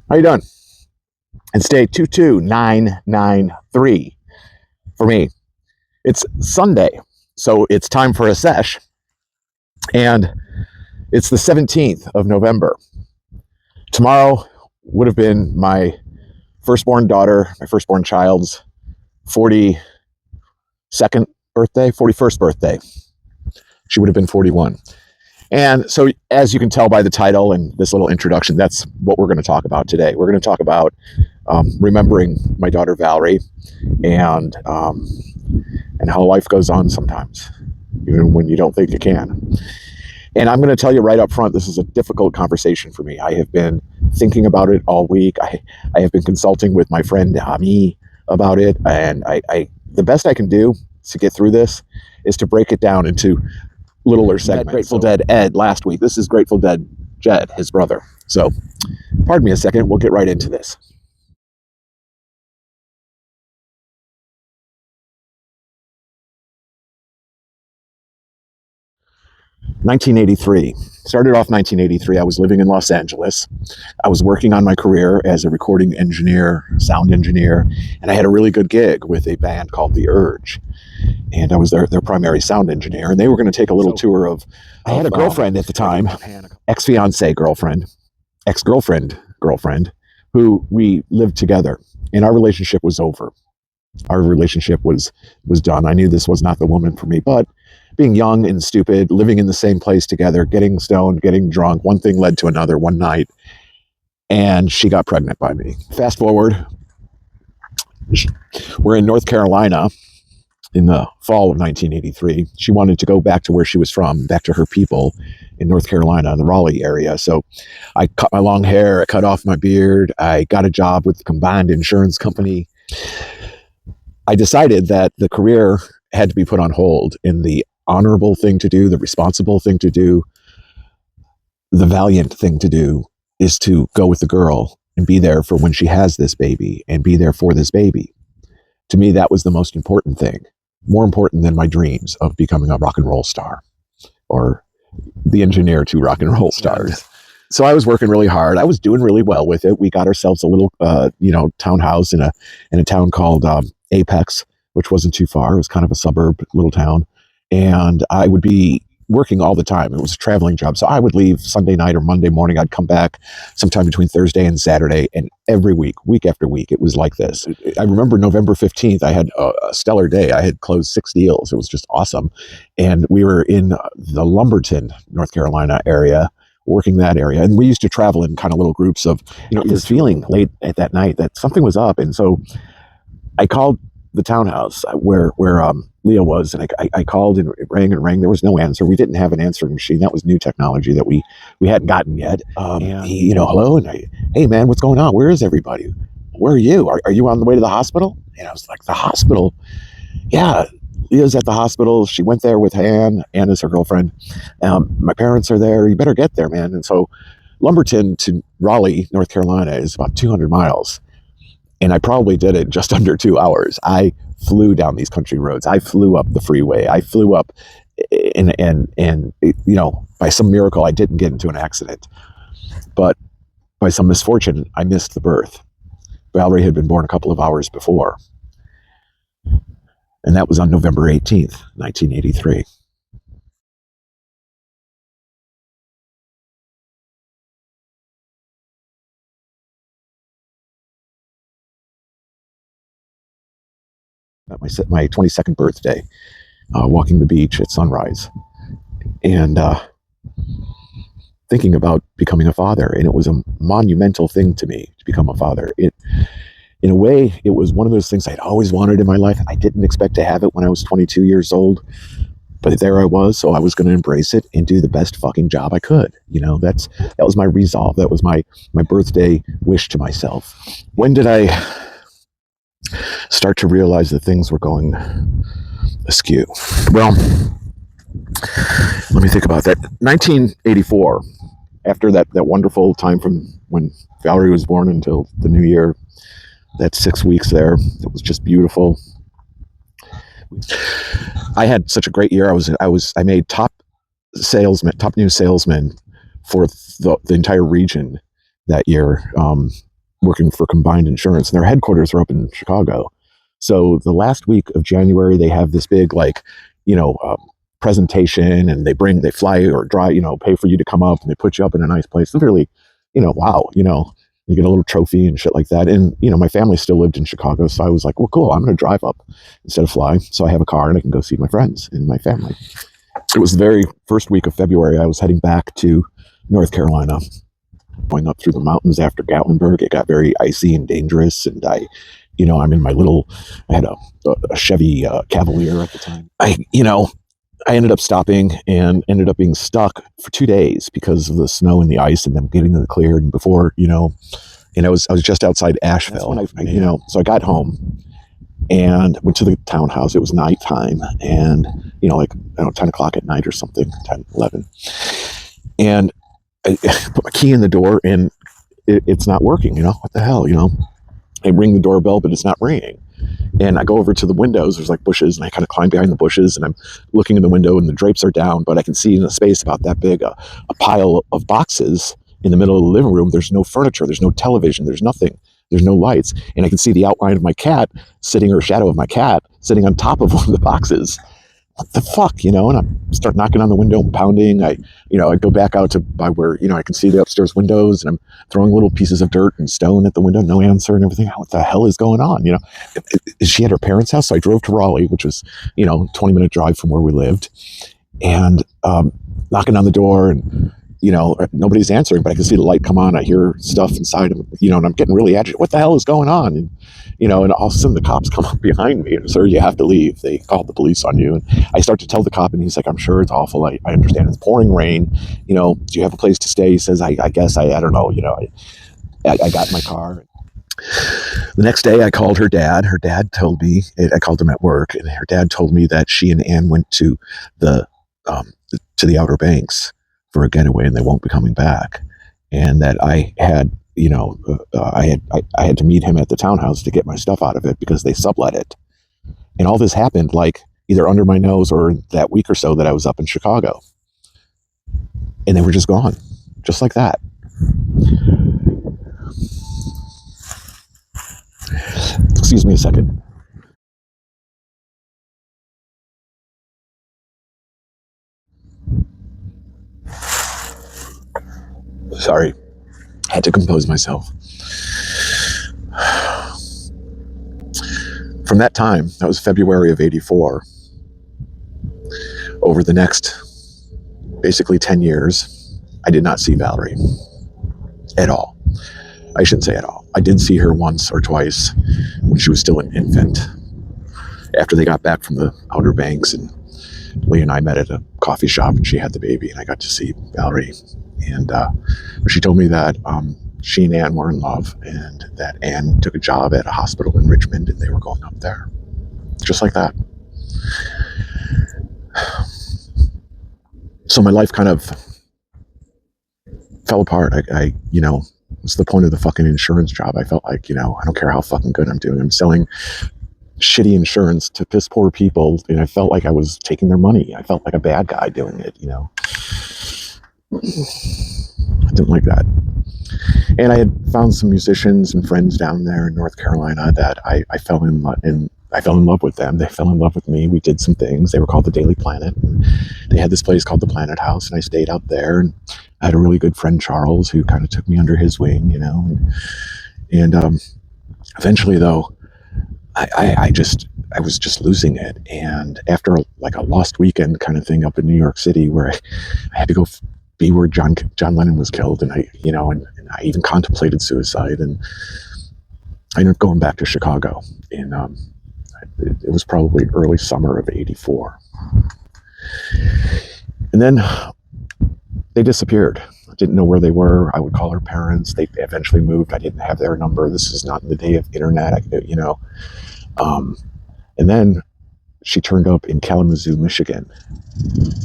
How you doing? It's day 22993 for me. It's Sunday, so it's time for a sesh, and it's the 17th of November. Tomorrow would have been my firstborn daughter, my firstborn child's 42nd birthday, 41st birthday. She would have been 41. And so, as you can tell by the title and this little introduction, that's what we're going to talk about today. We're going to talk about remembering my daughter Valerie, and how life goes on sometimes, even when you don't think it can. And I'm going to tell you right up front, this is a difficult conversation for me. I have been thinking about it all week. I have been consulting with my friend Ami about it, and I the best I can do to get through this is to break it down into littler segments. Grateful Dead Ed last week. This is Grateful Dead Jed, his brother. So, pardon me a second. We'll get right into this. 1983. Started off 1983. I was living in Los Angeles. I was working on my career as a recording engineer, sound engineer, and I had a really good gig with a band called The Urge. And I was their primary sound engineer, and they were going to take a little tour of. I had a girlfriend at the time, ex-fiance girlfriend, ex-girlfriend, who we lived together, and our relationship was over. Our relationship was done. I knew this was not the woman for me, but being young and stupid, living in the same place together, getting stoned, getting drunk, one thing led to another one night, and she got pregnant by me. Fast forward, we're in North Carolina in the fall of 1983. She wanted to go back to where she was from, back to her people in North Carolina, in the Raleigh area. So I cut my long hair, I cut off my beard, I got a job with the combined insurance company. I decided that the career had to be put on hold, and the honorable thing to do, the responsible thing to do, the valiant thing to do is to go with the girl and be there for when she has this baby and be there for this baby. To me, that was the most important thing, more important than my dreams of becoming a rock and roll star or the engineer to rock and roll stars. So I was working really hard. I was doing really well with it. We got ourselves a little, townhouse in a town called Apex, which wasn't too far. It was kind of a suburb, little town. And I would be working all the time. It was a traveling job. So I would leave Sunday night or Monday morning. I'd come back sometime between Thursday and Saturday. And every week after week, it was like this. I remember November 15th, I had a stellar day. I had closed 6 deals. It was just awesome. And we were in the Lumberton, North Carolina area, working that area. And we used to travel in kind of little groups of, this feeling late at that night that something was up. And so I called the townhouse where Leah was, and I called, and it rang and rang. There was no answer. We didn't have an answering machine. That was new technology that we hadn't gotten yet. Hello, and hey man, what's going on? Where is everybody? Where are you? Are you on the way to the hospital? And I was like, the hospital? Yeah, Leah's at the hospital. She went there with Anna's her girlfriend. My parents are there. You better get there, man. And so Lumberton to Raleigh, North Carolina is about 200 miles. And I probably did it just under 2 hours. I flew down these country roads. I flew up the freeway. I flew up, and by some miracle, I didn't get into an accident. But by some misfortune, I missed the birth. Valerie had been born a couple of hours before. And that was on November 18th, 1983. at my 22nd birthday, walking the beach at sunrise, and thinking about becoming a father. And it was a monumental thing to me to become a father. In a way, it was one of those things I'd always wanted in my life. I didn't expect to have it when I was 22 years old, but there I was. So I was going to embrace it and do the best fucking job I could. That was my resolve. That was my birthday wish to myself. When did I start to realize that things were going askew? Well, let me think about that. 1984, after that wonderful time from when Valerie was born until the new year, that 6 weeks there, it was just beautiful. I had such a great year. I made top new salesman for the entire region that year, working for Combined Insurance, and their headquarters are up in Chicago. So the last week of January, they have this big presentation, and they fly or drive, pay for you to come up, and they put you up in a nice place. It's really, wow, you get a little trophy and shit like that. And, my family still lived in Chicago. So I was like, well, cool, I'm going to drive up instead of fly. So I have a car and I can go see my friends and my family. It was the very first week of February. I was heading back to North Carolina, going up through the mountains after Gatlinburg. It got very icy and dangerous. And I'm in I had a Chevy Cavalier at the time. I ended up stopping and ended up being stuck for 2 days because of the snow and the ice and them getting it cleared. And before, and I was just outside Asheville, so I got home and went to the townhouse. It was nighttime and, 10 o'clock at night or something, 10, 11. And I put my key in the door and it's not working, what the hell, I ring the doorbell, but it's not ringing. And I go over to the windows, there's like bushes, and I kind of climb behind the bushes and I'm looking in the window and the drapes are down, but I can see in a space about that big, a pile of boxes in the middle of the living room. There's no furniture, there's no television, there's nothing, there's no lights. And I can see the outline of my cat or shadow of my cat sitting on top of one of the boxes. What the fuck, and I start knocking on the window and pounding. I go back out to by where, I can see the upstairs windows and I'm throwing little pieces of dirt and stone at the window, no answer and everything. What the hell is going on? Is she at her parents' house? So I drove to Raleigh, which was, 20-minute drive from where we lived, and knocking on the door and, nobody's answering, but I can see the light come on. I hear stuff inside, and I'm getting really agitated. What the hell is going on? And, and all of a sudden the cops come up behind me and, sir, you have to leave. They called the police on you. And I start to tell the cop and he's like, I'm sure it's awful. I understand it's pouring rain. Do you have a place to stay? He says, I guess I don't know. I got in my car. The next day I called her dad. Her dad told me, I called him at work, and her dad told me that she and Ann went to the Outer Banks for a getaway and they won't be coming back. And that I had, I had to meet him at the townhouse to get my stuff out of it because they sublet it. And all this happened like either under my nose or that week or so that I was up in Chicago. And they were just gone, just like that. Excuse me a second. Sorry, I had to compose myself. From that time, that was February of 84, over the next basically 10 years, I did not see Valerie at all. I shouldn't say at all. I did see her once or twice when she was still an infant. After they got back from the Outer Banks, and Lee and I met at a coffee shop and she had the baby and I got to see Valerie. And she told me that she and Ann were in love and that Ann took a job at a hospital in Richmond and they were going up there. Just like that. So my life kind of fell apart. I what's the point of the fucking insurance job? I felt like, I don't care how fucking good I'm doing. I'm selling shitty insurance to piss poor people, and I felt like I was taking their money. I felt like a bad guy doing it, I didn't like that. And I had found some musicians and friends down there in North Carolina that I fell in love with them. They fell in love with me. We did some things. They were called the Daily Planet. And they had this place called the Planet House, and I stayed out there. And I had a really good friend, Charles, who kind of took me under his wing, And eventually, though, I I was just losing it. And after like a lost weekend kind of thing up in New York City, where I had to go be where John Lennon was killed, and and I even contemplated suicide, and I ended up going back to Chicago. And it was probably early summer of '84, and then they disappeared. I didn't know where they were. I would call her parents. They eventually moved. I didn't have their number. This is not in the day of internet, and then she turned up in Kalamazoo, Michigan,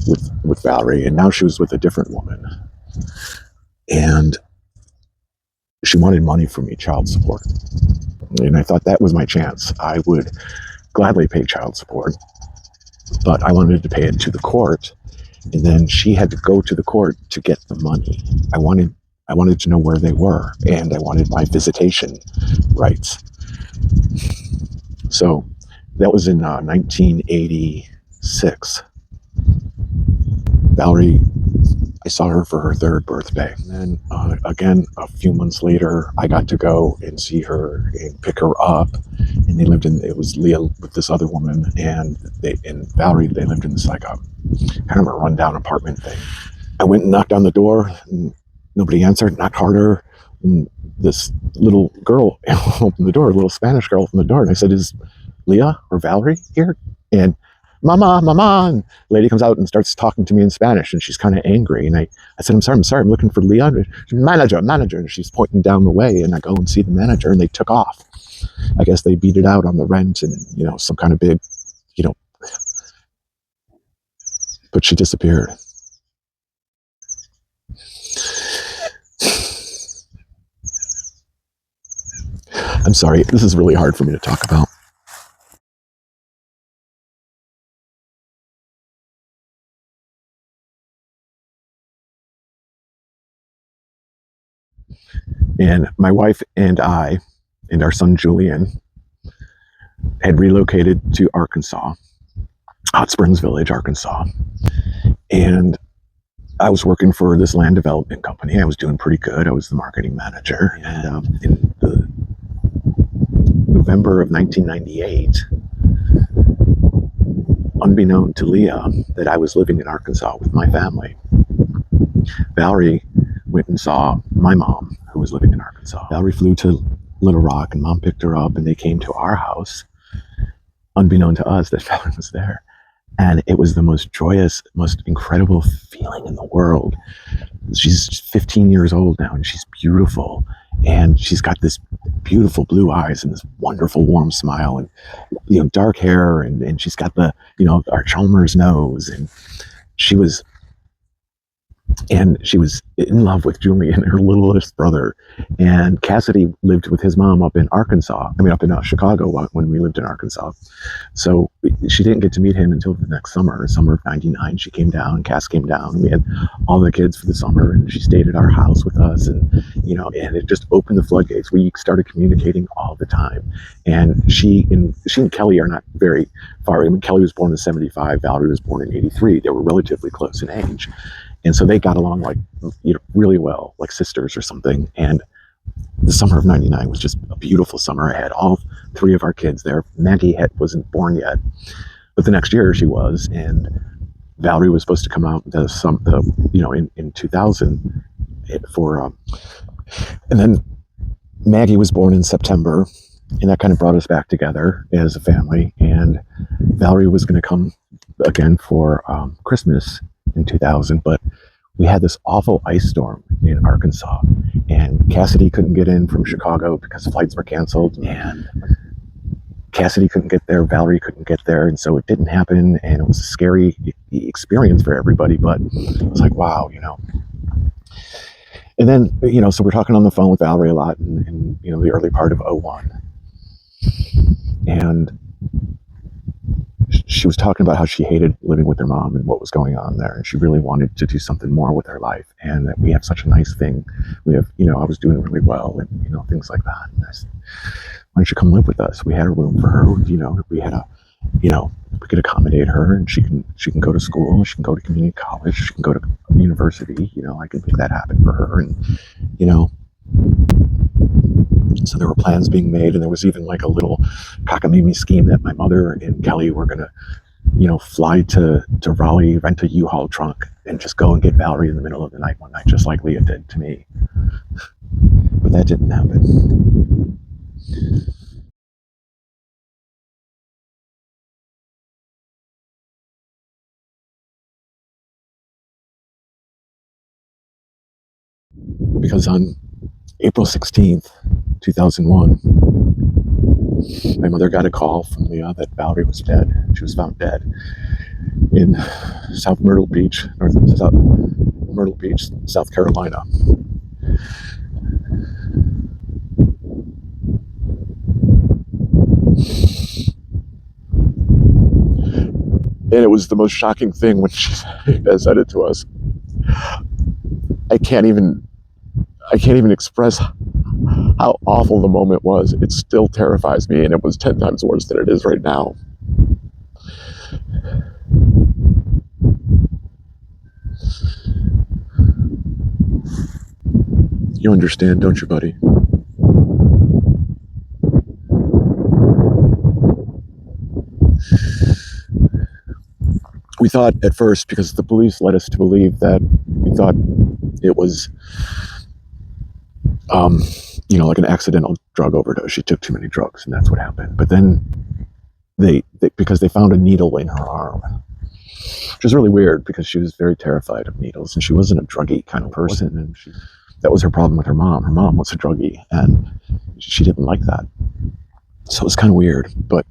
with Valerie, and now she was with a different woman, and she wanted money from me, child support. And I thought that was my chance. I would gladly pay child support, but I wanted to pay it to the court, and then she had to go to the court to get the money. I wanted to know where they were, and I wanted my visitation rights. So that was in 1986. Valerie, I saw her for her third birthday. And then again, a few months later, I got to go and see her and pick her up. And it was Leah with this other woman, and Valerie, they lived in this like a kind of a rundown apartment thing. I went and knocked on the door, and nobody answered. Knocked harder, and this little girl opened the door, a little Spanish girl opened the door, and I said, "Is Leah or Valerie here?" And Mama, and the lady comes out and starts talking to me in Spanish, and she's kind of angry. And I said, I'm sorry, I'm looking for Leah. Manager. And she's pointing down the way, and I go and see the manager, and they took off. I guess they beat it out on the rent and, some kind of big, but she disappeared. I'm sorry, this is really hard for me to talk about. And my wife and I and our son Julian had relocated to Arkansas, Hot Springs Village, Arkansas. And I was working for this land development company. I was doing pretty good. I was the marketing manager. And in the November of 1998, unbeknown to Leah, that I was living in Arkansas with my family, Valerie went and saw my mom, who was living in Arkansas. Valerie flew to Little Rock, and Mom picked her up, and they came to our house, unbeknown to us that Valerie was there. And it was the most joyous, most incredible feeling in the world. She's 15 years old now, and she's beautiful. And she's got this beautiful blue eyes and this wonderful warm smile, and dark hair, and she's got the our Chalmers nose, and she was in love with Julian, her littlest brother. And Cassidy lived with his mom up in Chicago when we lived in Arkansas. So she didn't get to meet him until the next summer of '99. She came down, Cass came down, and we had all the kids for the summer, and she stayed at our house with us, and and it just opened the floodgates. We started communicating all the time. And she and Kelly are not very far. I mean, Kelly was born in '75, Valerie was born in '83. They were relatively close in age. And so they got along like really well, like sisters or something. And the summer of '99 was just a beautiful summer. I had all three of our kids there. Maggie wasn't born yet, but the next year she was. And Valerie was supposed to come out in 2000 for, and then Maggie was born in September, and that kind of brought us back together as a family. And Valerie was going to come again for Christmas in 2000, but we had this awful ice storm in Arkansas, and Cassidy couldn't get in from Chicago because flights were canceled, and Cassidy couldn't get there, Valerie couldn't get there, and so it didn't happen. And it was a scary experience for everybody, but it was like, wow, And then, so we're talking on the phone with Valerie a lot in the early part of '01, and she was talking about how she hated living with her mom and what was going on there, and she really wanted to do something more with her life, and that we have such a nice thing. We have, I was doing really well, and things like that. And I said, why don't you come live with us? We had a room for her. We had we could accommodate her, and she can go to school, she can go to community college, she can go to university. I can make that happen for her, and So there were plans being made, and there was even like a little cockamamie scheme that my mother and Kelly were going to, fly to Raleigh, rent a U-Haul trunk, and just go and get Valerie in the middle of the night one night, just like Leah did to me. But that didn't happen. Because on April 16th, 2001, my mother got a call from Leah that Valerie was dead. She was found dead in South Myrtle Beach, Myrtle Beach, South Carolina. And it was the most shocking thing when she said it to us. I can't even express how awful the moment was. It still terrifies me, and it was 10 times worse than it is right now. You understand, don't you, buddy? We thought at first, because the police led us to believe that we thought it was, like an accidental drug overdose. She took too many drugs, and that's what happened. But then because they found a needle in her arm, which is really weird because she was very terrified of needles, and she wasn't a druggy kind of person, and that was her problem with her mom. Her mom was a druggie, and she didn't like that. So it was kind of weird. But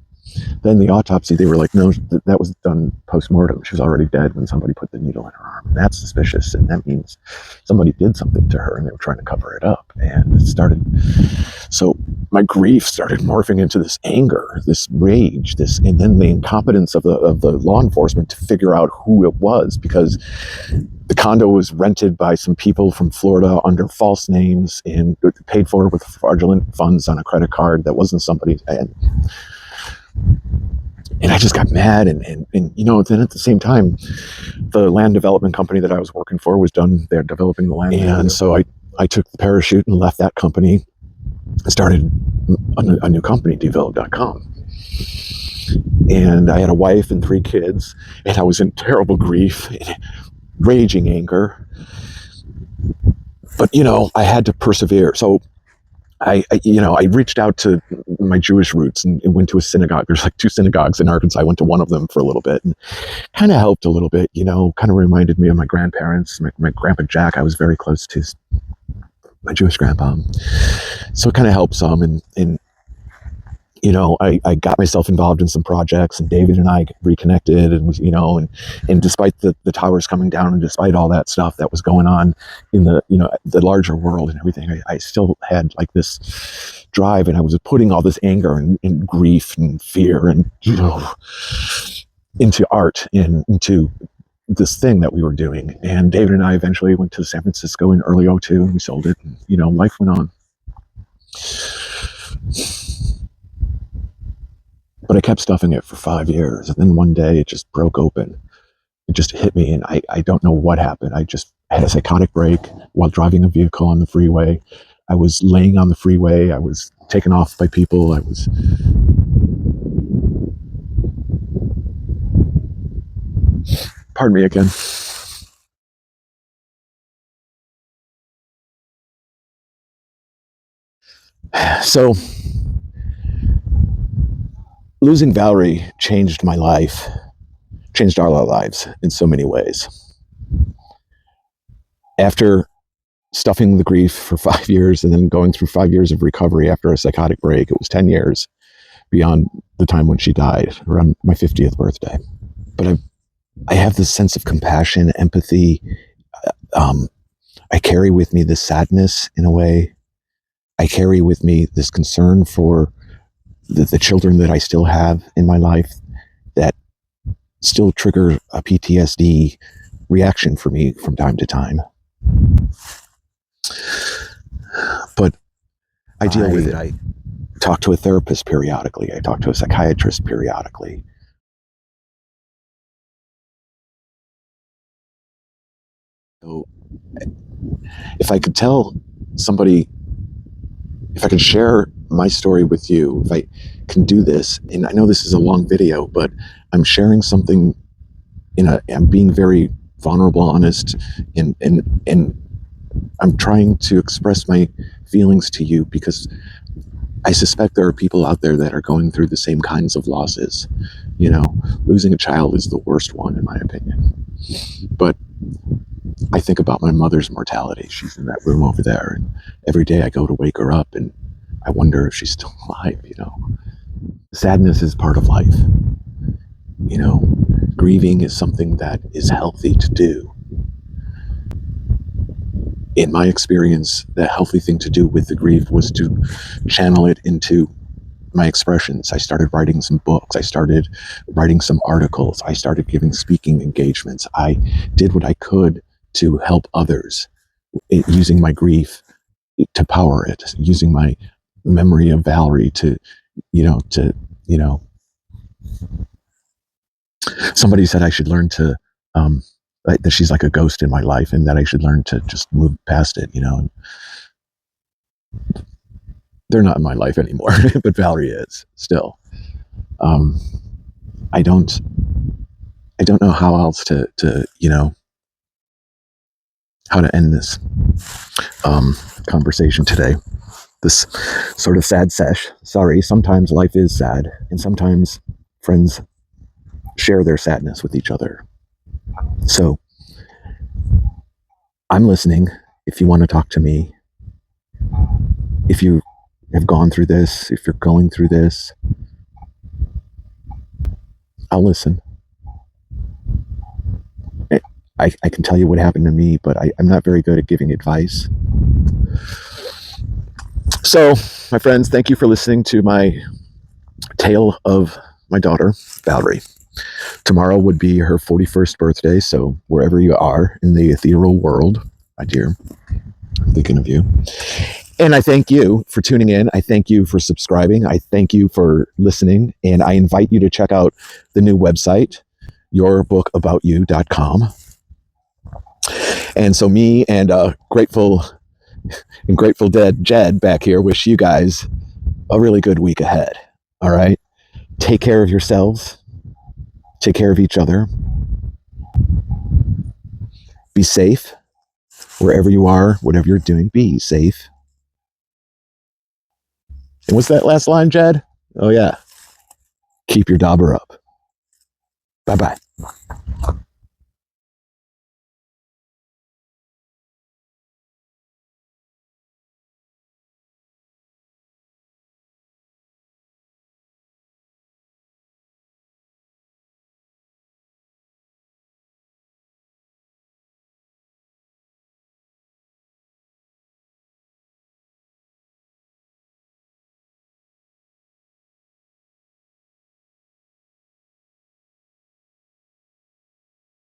then the autopsy, they were like, no, that was done post-mortem. She was already dead when somebody put the needle in her arm. And that's suspicious. And that means somebody did something to her and they were trying to cover it up. And so my grief started morphing into this anger, this rage, and then the incompetence of the law enforcement to figure out who it was, because the condo was rented by some people from Florida under false names and paid for with fraudulent funds on a credit card that wasn't somebody's. And I just got mad, and then at the same time, the land development company that I was working for was done. They're developing the land, and so I took the parachute and left that company and started a new company, develop.com. And I had a wife and 3 kids, and I was in terrible grief and raging anger. But I had to persevere. So I reached out to my Jewish roots and went to a synagogue. There's like 2 synagogues in Arkansas. I went to one of them for a little bit and kind of helped a little bit, kind of reminded me of my grandparents, my grandpa Jack. I was very close to my Jewish grandpa. So it kind of helped some. And I got myself involved in some projects, and David and I reconnected, and despite the towers coming down, and despite all that stuff that was going on in the larger world and everything, I still had like this drive, and I was putting all this anger and grief and fear and into art and into this thing that we were doing. And David and I eventually went to San Francisco in early '02, and we sold it, and life went on. But I kept stuffing it for 5 years. And then one day it just broke open. It just hit me. And I don't know what happened. I just had a psychotic break while driving a vehicle on the freeway. I was laying on the freeway. I was taken off by people. Pardon me again. So losing Valerie changed my life, changed our lives in so many ways. After stuffing the grief for 5 years and then going through 5 years of recovery after a psychotic break, it was 10 years beyond the time when she died, around my 50th birthday. But I have this sense of compassion, empathy. I carry with me this sadness in a way. I carry with me this concern for the children that I still have in my life that still trigger a PTSD reaction for me from time to time. But I deal with it. I talk to a therapist periodically. I talk to a psychiatrist periodically. So if I could tell somebody if I can share my story with you, if I can do this, and I know this is a long video, but I'm sharing something I'm being very vulnerable, honest, and I'm trying to express my feelings to you because I suspect there are people out there that are going through the same kinds of losses. You know, losing a child is the worst one, in my opinion. But I think about my mother's mortality. She's in that room over there, and every day I go to wake her up, and I wonder if she's still alive. Sadness is part of life. Grieving is something that is healthy to do. In my experience, the healthy thing to do with the grief was to channel it into my expressions. I started writing some books. I started writing some articles. I started giving speaking engagements. I did what I could to help others, using my grief to power it, using my memory of Valerie to, you know, somebody said I should learn to, that she's like a ghost in my life and that I should learn to just move past it, and they're not in my life anymore, but Valerie is still. Um, I don't, I don't know how else to how to end this conversation today. This sort of sad sesh. Sorry, sometimes life is sad, and sometimes friends share their sadness with each other. So I'm listening. If you want to talk to me, if you have gone through this, if you're going through this, I'll listen. I can tell you what happened to me, but I'm not very good at giving advice. So, my friends, thank you for listening to my tale of my daughter, Valerie. Tomorrow would be her 41st birthday, so wherever you are in the ethereal world, my dear, I'm thinking of you. And I thank you for tuning in. I thank you for subscribing. I thank you for listening. And I invite you to check out the new website, yourbookaboutyou.com. And so me and Grateful Dead Jed back here wish you guys a really good week ahead. All right? Take care of yourselves. Take care of each other. Be safe. Wherever you are, whatever you're doing, be safe. And what's that last line, Jed? Oh, yeah. Keep your dauber up. Bye-bye.